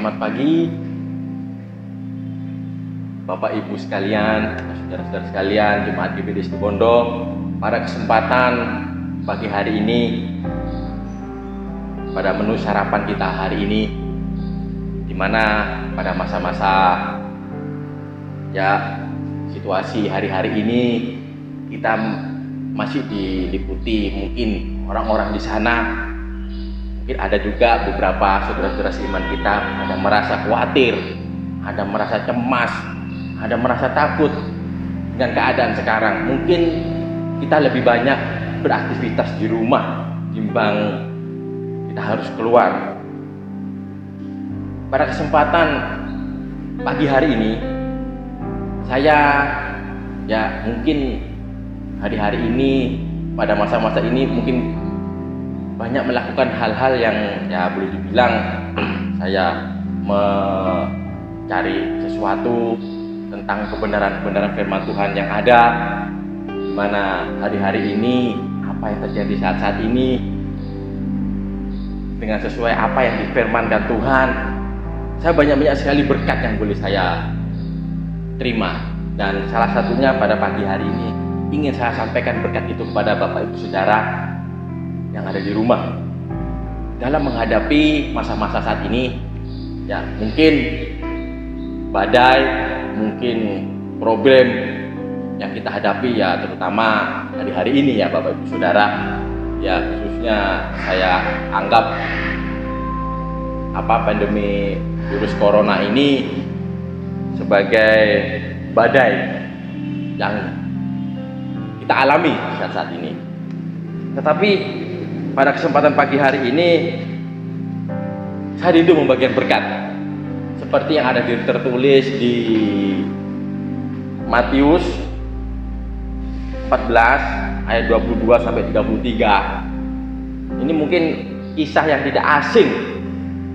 Selamat pagi Bapak Ibu sekalian, saudara-saudara sekalian, Jemaat GBD Situbondo. Pada kesempatan pagi hari ini, pada menu sarapan kita hari ini, di mana pada masa-masa situasi hari-hari ini kita masih diliputi mungkin orang-orang di sana. Mungkin ada juga beberapa saudara-saudara seiman kita ada merasa khawatir, ada merasa cemas, ada merasa takut dengan keadaan sekarang. Mungkin kita lebih banyak beraktivitas di rumah timbang kita harus keluar. Pada kesempatan pagi hari ini, saya mungkin hari-hari ini pada masa-masa ini mungkin banyak melakukan hal-hal yang boleh dibilang saya mencari sesuatu tentang kebenaran-kebenaran firman Tuhan yang ada, di mana hari-hari ini apa yang terjadi saat-saat ini dengan sesuai apa yang difirmankan Tuhan. Saya banyak sekali berkat yang boleh saya terima, dan salah satunya pada pagi hari ini ingin saya sampaikan berkat itu kepada Bapak Ibu Saudara yang ada di rumah dalam menghadapi masa-masa saat ini. Mungkin badai, mungkin problem yang kita hadapi terutama hari-hari ini Bapak Ibu Saudara, khususnya saya anggap pandemi virus corona ini sebagai badai yang kita alami saat ini. Tetapi pada kesempatan pagi hari ini saya rindu membagikan berkat seperti yang ada tertulis di Matius 14 ayat 22 sampai 33. Ini mungkin kisah yang tidak asing.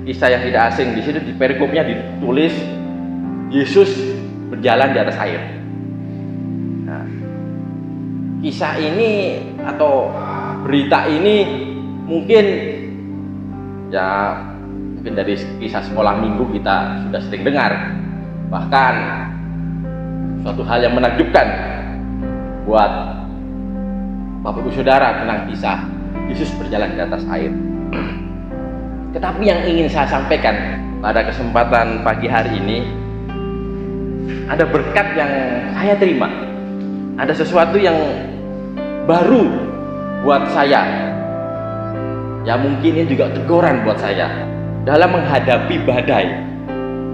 Di situ di perikopnya ditulis Yesus berjalan di atas air. Nah, kisah ini atau berita ini mungkin dari kisah sekolah minggu kita sudah sering dengar. Bahkan suatu hal yang menakjubkan buat Bapak Ibu Saudara tentang kisah Yesus berjalan di atas air. Tetapi yang ingin saya sampaikan pada kesempatan pagi hari ini, ada berkat yang saya terima. Ada sesuatu yang baru buat saya. Mungkin ini juga teguran buat saya dalam menghadapi badai.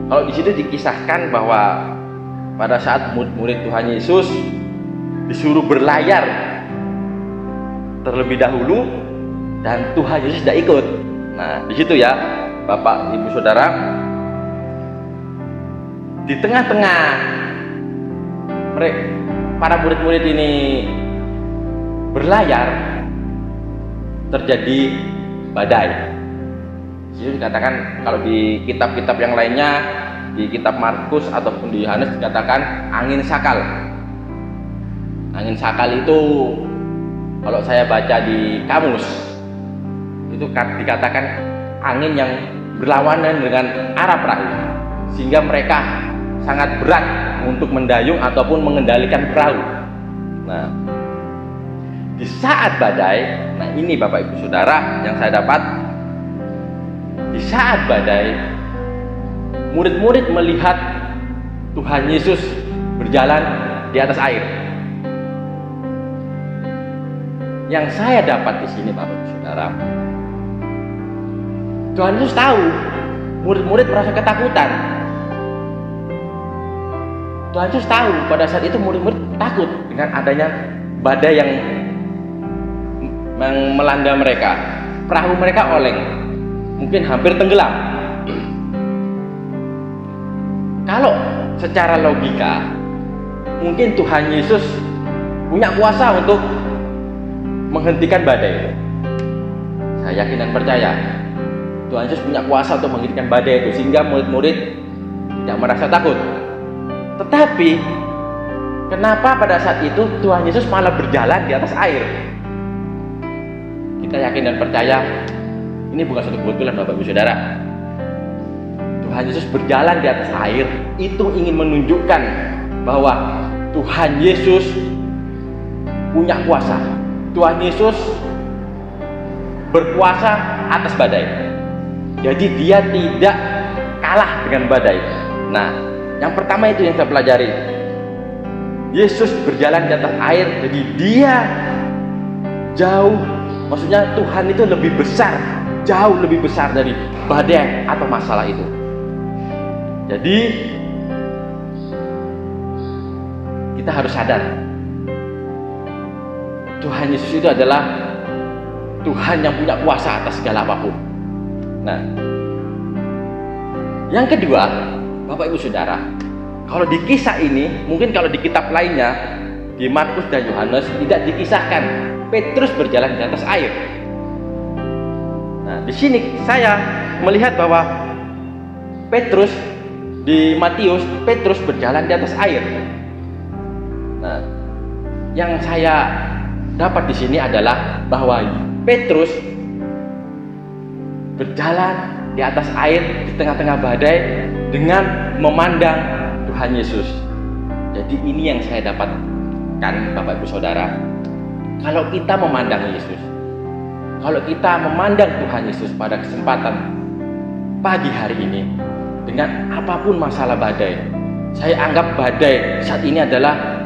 Kalau di situ dikisahkan bahwa pada saat murid Tuhan Yesus disuruh berlayar terlebih dahulu dan Tuhan Yesus tidak ikut. Nah, di situ Bapak Ibu Saudara, di tengah-tengah para murid-murid ini berlayar, terjadi badai. Jadi dikatakan kalau di kitab-kitab yang lainnya, di kitab Markus ataupun di Yohanes dikatakan angin sakal. Angin sakal itu kalau saya baca di kamus itu dikatakan angin yang berlawanan dengan arah perahu, sehingga mereka sangat berat untuk mendayung ataupun mengendalikan perahu. Nah, di saat badai, ini Bapak Ibu Saudara yang saya dapat, di saat badai murid-murid melihat Tuhan Yesus berjalan di atas air. Yang saya dapat di sini Bapak Ibu Saudara, Tuhan Yesus tahu murid-murid merasa ketakutan. Tuhan Yesus tahu pada saat itu murid-murid takut dengan adanya badai yang melanda mereka. Perahu mereka oleng, mungkin hampir tenggelam. Kalau secara logika, mungkin Tuhan Yesus punya kuasa untuk menghentikan badai. Saya yakin dan percaya Tuhan Yesus punya kuasa untuk menghentikan badai itu, sehingga murid-murid tidak merasa takut. Tetapi kenapa pada saat itu Tuhan Yesus malah berjalan di atas air? Kita yakin dan percaya ini bukan suatu kebetulan Bapak Ibu Saudara. Tuhan Yesus berjalan di atas air, itu ingin menunjukkan bahwa Tuhan Yesus punya kuasa. Tuhan Yesus berkuasa atas badai. Jadi dia tidak kalah dengan badai. Nah, yang pertama itu yang saya pelajari. Yesus berjalan di atas air, jadi dia jauh, maksudnya Tuhan itu lebih besar, jauh lebih besar dari badai atau masalah itu. Jadi kita harus sadar Tuhan Yesus itu adalah Tuhan yang punya kuasa atas segala apapun. Nah, yang kedua, Bapak Ibu Saudara, kalau di kisah ini, mungkin kalau di kitab lainnya, di Markus dan Yohanes tidak dikisahkan Petrus berjalan di atas air. Nah, di sini saya melihat bahwa Petrus di Matius, Petrus berjalan di atas air. Nah, yang saya dapat di sini adalah bahwa Petrus berjalan di atas air di tengah-tengah badai dengan memandang Tuhan Yesus. Jadi ini yang saya dapatkan, Bapak Ibu Saudara. Kalau kita memandang Yesus, kalau kita memandang Tuhan Yesus pada kesempatan pagi hari ini, dengan apapun masalah badai, saya anggap badai saat ini adalah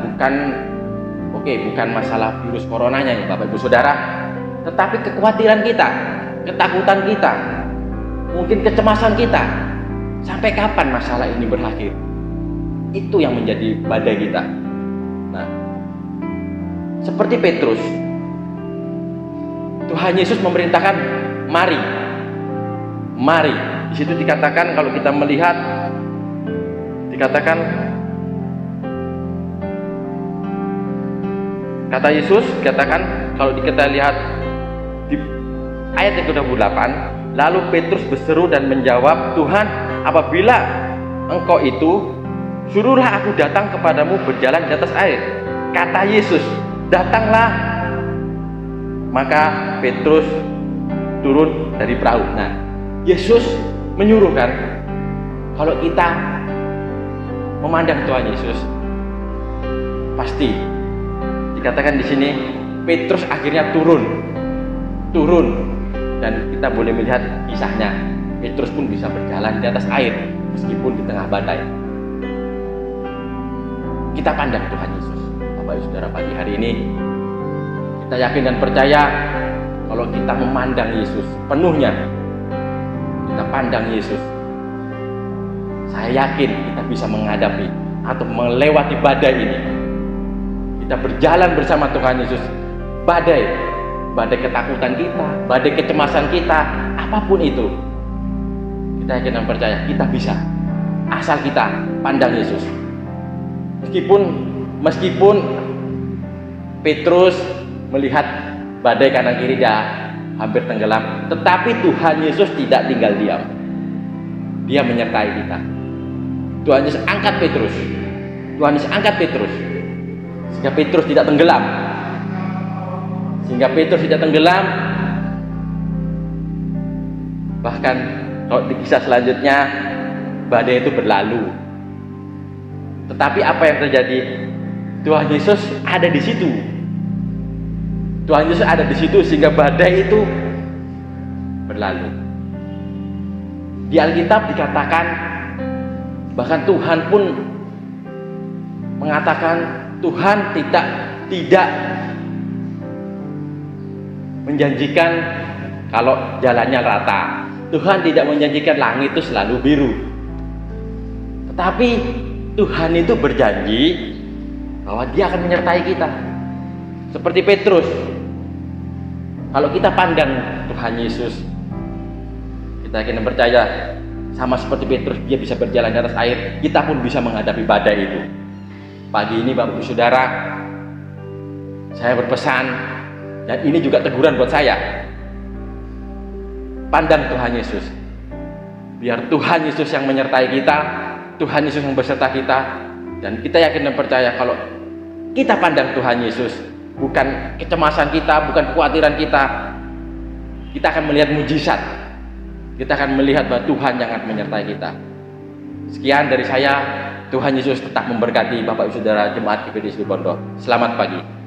bukan masalah virus coronanya ya Bapak Ibu Saudara, tetapi kekhawatiran kita, ketakutan kita, mungkin kecemasan kita. Sampai kapan masalah ini berakhir? Itu yang menjadi badai kita. Nah, seperti Petrus, Tuhan Yesus memerintahkan mari. Di situ dikatakan, kalau kita melihat, dikatakan kata Yesus, dikatakan kalau kita lihat di ayat yang ke-28, lalu Petrus berseru dan menjawab, Tuhan, apabila Engkau itu, suruhlah aku datang kepadamu berjalan di atas air. Kata Yesus, datanglah. Maka Petrus turun dari perahu. Nah, Yesus menyuruhkan, kalau kita memandang Tuhan Yesus, pasti dikatakan di sini Petrus akhirnya turun, dan kita boleh melihat kisahnya. Petrus pun bisa berjalan di atas air meskipun di tengah badai. Kita pandang Tuhan Yesus, Bapak Ibu Saudara, pagi hari ini kita yakin dan percaya kalau kita memandang Yesus penuhnya, kita pandang Yesus, saya yakin kita bisa menghadapi atau melewati badai ini. Kita berjalan bersama Tuhan Yesus, badai ketakutan kita, badai kecemasan kita, apapun itu, kita yakin dan percaya kita bisa, asal kita pandang Yesus. Meskipun Petrus melihat badai kanan kiri dia hampir tenggelam, tetapi Tuhan Yesus tidak tinggal diam. Dia menyertai kita. Tuhan Yesus angkat Petrus. Sehingga Petrus tidak tenggelam. Bahkan kalau di kisah selanjutnya, badai itu berlalu. Tetapi apa yang terjadi? Tuhan Yesus ada di situ. Sehingga badai itu berlalu. Di Alkitab dikatakan, bahkan Tuhan pun mengatakan, Tuhan tidak menjanjikan kalau jalannya rata. Tuhan tidak menjanjikan langit itu selalu biru. Tetapi Tuhan itu berjanji bahwa Dia akan menyertai kita. Seperti Petrus, kalau kita pandang Tuhan Yesus, kita yakin dan percaya, sama seperti Petrus, dia bisa berjalan di atas air, kita pun bisa menghadapi badai itu. Pagi ini Bapak Ibu Saudara, saya berpesan, dan ini juga teguran buat saya, pandang Tuhan Yesus. Biar Tuhan Yesus yang menyertai kita, Tuhan Yesus yang beserta kita, dan kita yakin dan percaya kalau kita pandang Tuhan Yesus, bukan kecemasan kita, bukan kekhawatiran kita akan melihat mujizat. Kita akan melihat bahwa Tuhan yang akan menyertai kita. Sekian dari saya. Tuhan Yesus tetap memberkati Bapak Ibu Saudara Jemaat GPD Situbondo. Selamat pagi.